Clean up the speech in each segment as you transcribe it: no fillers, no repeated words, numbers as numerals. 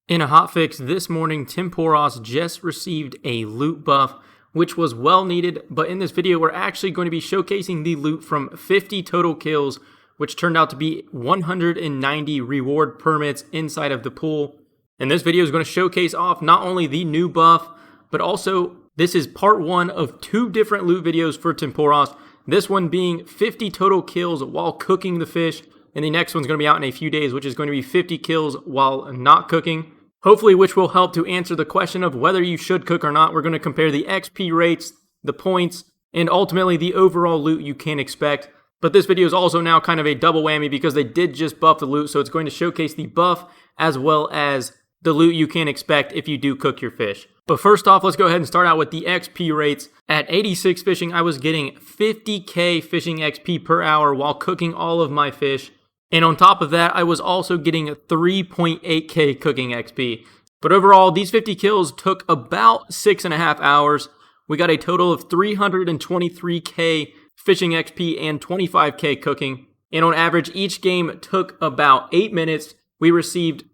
In a hotfix this morning, Tempoross just received a loot buff, which was well needed, but in this video we're actually going to be showcasing the loot from 50 total kills, which turned out to be 190 reward permits inside of the pool. And this video is going to showcase off not only the new buff, but also this is part one of two different loot videos for Tempoross. This one being 50 total kills while cooking the fish, and the next one's going to be out in a few days, which is going to be 50 kills while not cooking. Hopefully, which will help to answer the question of whether you should cook or not. We're going to compare the XP rates, the points, and ultimately the overall loot you can expect. But this video is also now kind of a double whammy because they did just buff the loot, so it's going to showcase the buff as well as the loot you can expect if you do cook your fish. But first off, let's go ahead and start out with the XP rates. At 86 fishing, I was getting 50k fishing XP per hour while cooking all of my fish. And on top of that, I was also getting 3.8k cooking XP. But overall, these 50 kills took about 6.5 hours. We got a total of 323k fishing XP and 25k cooking. And on average, each game took about 8 minutes. We received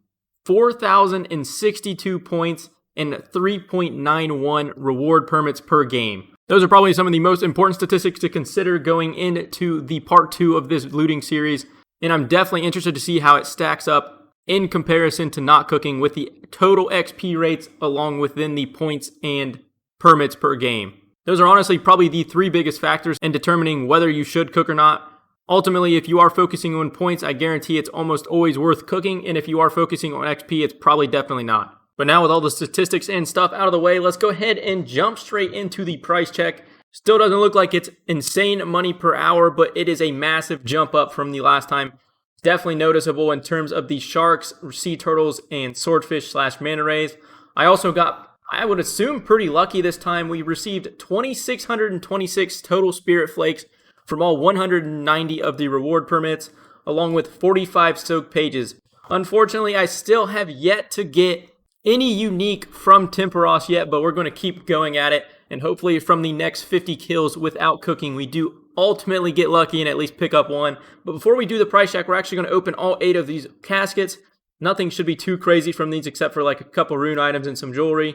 4,062 points and 3.91 reward permits per game. Those are probably some of the most important statistics to consider going into the part 2 of this looting series. And I'm definitely interested to see how it stacks up in comparison to not cooking with the total XP rates along within the points and permits per game. Those are honestly probably the three biggest factors in determining whether you should cook or not. Ultimately, if you are focusing on points, I guarantee it's almost always worth cooking. And if you are focusing on XP, it's probably definitely not. But now with all the statistics and stuff out of the way, let's go ahead and jump straight into the price check. Still doesn't look like it's insane money per hour, but it is a massive jump up from the last time. Definitely noticeable in terms of the sharks, sea turtles, and swordfish / manta rays. I also got, I would assume, pretty lucky this time. We received 2,626 total spirit flakes from all 190 of the reward permits, along with 45 soak pages. Unfortunately, I still have yet to get any unique from Tempoross yet, but we're going to keep going at it. And hopefully from the next 50 kills without cooking, we do ultimately get lucky and at least pick up one. But before we do the price check, we're actually going to open all 8 of these caskets. Nothing should be too crazy from these except for like a couple rune items and some jewelry.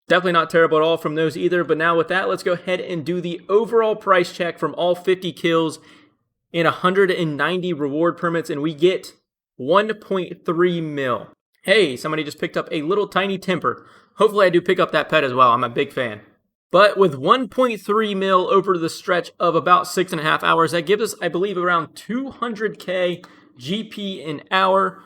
Definitely not terrible at all from those either. But now with that, let's go ahead and do the overall price check from all 50 kills and 190 reward permits. And we get 1.3 mil. Hey, somebody just picked up a little tiny temper. Hopefully I do pick up that pet as well. I'm a big fan. But with 1.3 mil over the stretch of about 6.5 hours, that gives us, I believe, around 200k GP an hour,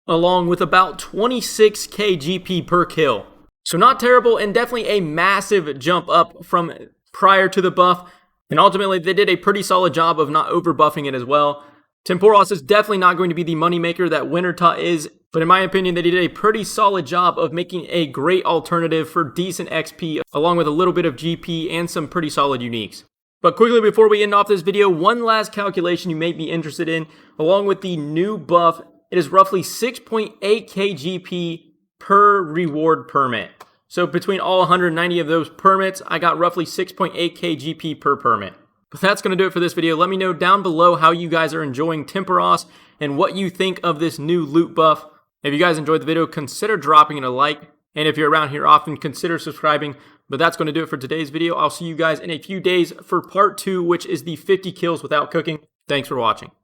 along with about 26k GP per kill. So not terrible, and definitely a massive jump up from prior to the buff. And ultimately, they did a pretty solid job of not over buffing it as well. Tempoross is definitely not going to be the moneymaker that Wintertot is, but in my opinion, they did a pretty solid job of making a great alternative for decent XP, along with a little bit of GP and some pretty solid uniques. But quickly before we end off this video, one last calculation you may be interested in. Along with the new buff, it is roughly 6.8k GP per reward permit. So between all 190 of those permits, I got roughly 6.8k GP per permit. But that's going to do it for this video. Let me know down below how you guys are enjoying Tempoross and what you think of this new loot buff. If you guys enjoyed the video, consider dropping it a like. And if you're around here often, consider subscribing. But that's going to do it for today's video. I'll see you guys in a few days for part 2, which is the 50 kills without cooking. Thanks for watching.